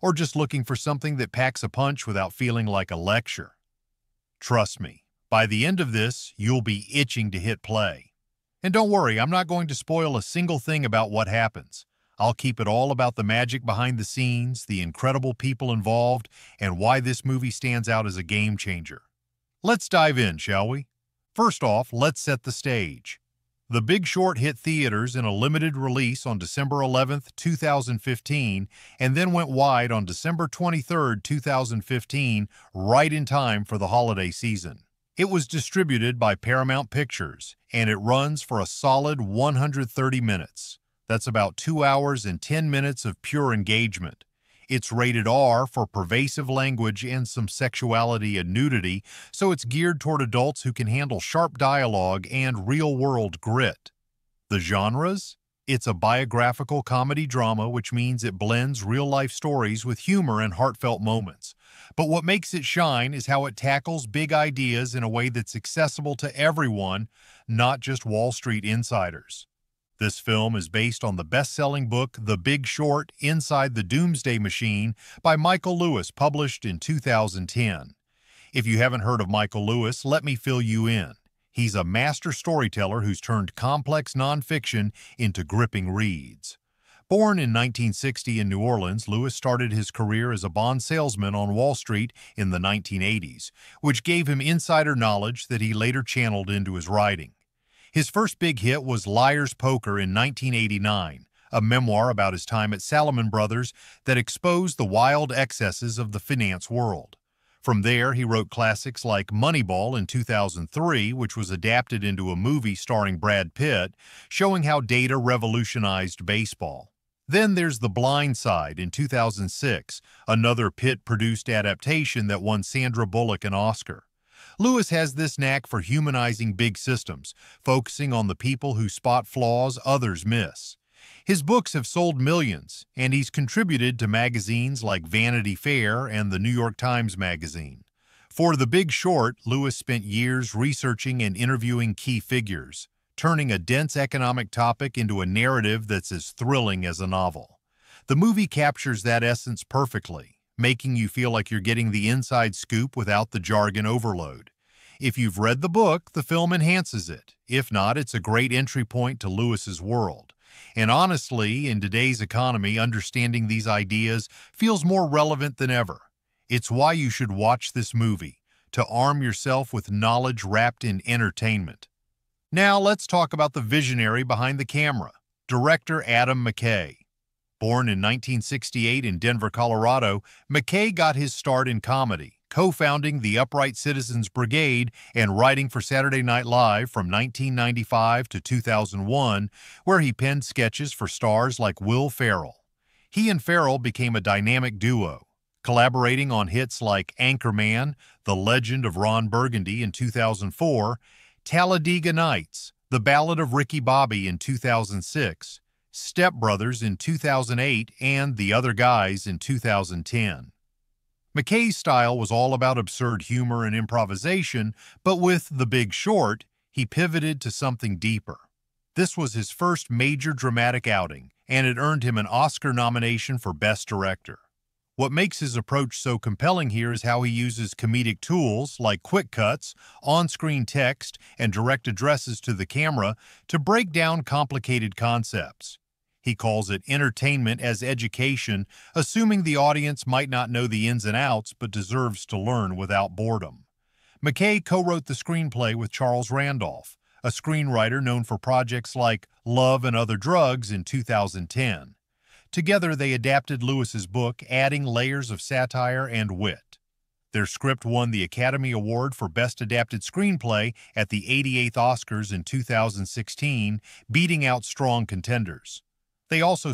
or just looking for something that packs a punch without feeling like a lecture. Trust me, by the end of this, you'll be itching to hit play. And don't worry, I'm not going to spoil a single thing about what happens. I'll keep it all about the magic behind the scenes, the incredible people involved, and why this movie stands out as a game changer. Let's dive in, shall we? First off, let's set the stage. The Big Short hit theaters in a limited release on December 11, 2015, and then went wide on December 23, 2015, right in time for the holiday season. It was distributed by Paramount Pictures, and it runs for a solid 130 minutes. That's about 2 hours and 10 minutes of pure engagement. It's rated R for pervasive language and some sexuality and nudity, so it's geared toward adults who can handle sharp dialogue and real-world grit. The genres? It's a biographical comedy drama, which means it blends real-life stories with humor and heartfelt moments. But what makes it shine is how it tackles big ideas in a way that's accessible to everyone, not just Wall Street insiders. This film is based on the best-selling book The Big Short: Inside the Doomsday Machine by Michael Lewis, published in 2010. If you haven't heard of Michael Lewis, let me fill you in. He's a master storyteller who's turned complex nonfiction into gripping reads. Born in 1960 in New Orleans, Lewis started his career as a bond salesman on Wall Street in the 1980s, which gave him insider knowledge that he later channeled into his writing. His first big hit was Liar's Poker in 1989, a memoir about his time at Salomon Brothers that exposed the wild excesses of the finance world. From there, he wrote classics like Moneyball in 2003, which was adapted into a movie starring Brad Pitt, showing how data revolutionized baseball. Then there's The Blind Side in 2006, another Pitt-produced adaptation that won Sandra Bullock an Oscar. Lewis has this knack for humanizing big systems, focusing on the people who spot flaws others miss. His books have sold millions, and he's contributed to magazines like Vanity Fair and the New York Times Magazine. For The Big Short, Lewis spent years researching and interviewing key figures, turning a dense economic topic into a narrative that's as thrilling as a novel. The movie captures that essence perfectly, making you feel like you're getting the inside scoop without the jargon overload. If you've read the book, the film enhances it. If not, it's a great entry point to Lewis's world. And honestly, in today's economy, understanding these ideas feels more relevant than ever. It's why you should watch this movie, to arm yourself with knowledge wrapped in entertainment. Now let's talk about the visionary behind the camera, director Adam McKay. Born in 1968 in Denver, Colorado, McKay got his start in comedy, co-founding the Upright Citizens Brigade and writing for Saturday Night Live from 1995 to 2001, where he penned sketches for stars like Will Ferrell. He and Ferrell became a dynamic duo, collaborating on hits like Anchorman, The Legend of Ron Burgundy in 2004, Talladega Nights, The Ballad of Ricky Bobby in 2006, Step Brothers in 2008, and The Other Guys in 2010. McKay's style was all about absurd humor and improvisation, but with The Big Short, he pivoted to something deeper. This was his first major dramatic outing, and it earned him an Oscar nomination for Best Director. What makes his approach so compelling here is how he uses comedic tools like quick cuts, on-screen text, and direct addresses to the camera to break down complicated concepts. He calls it entertainment as education, assuming the audience might not know the ins and outs but deserves to learn without boredom. McKay co-wrote the screenplay with Charles Randolph, a screenwriter known for projects like Love and Other Drugs in 2010. Together, they adapted Lewis's book, adding layers of satire and wit. Their script won the Academy Award for Best Adapted Screenplay at the 88th Oscars in 2016, beating out strong contenders. They also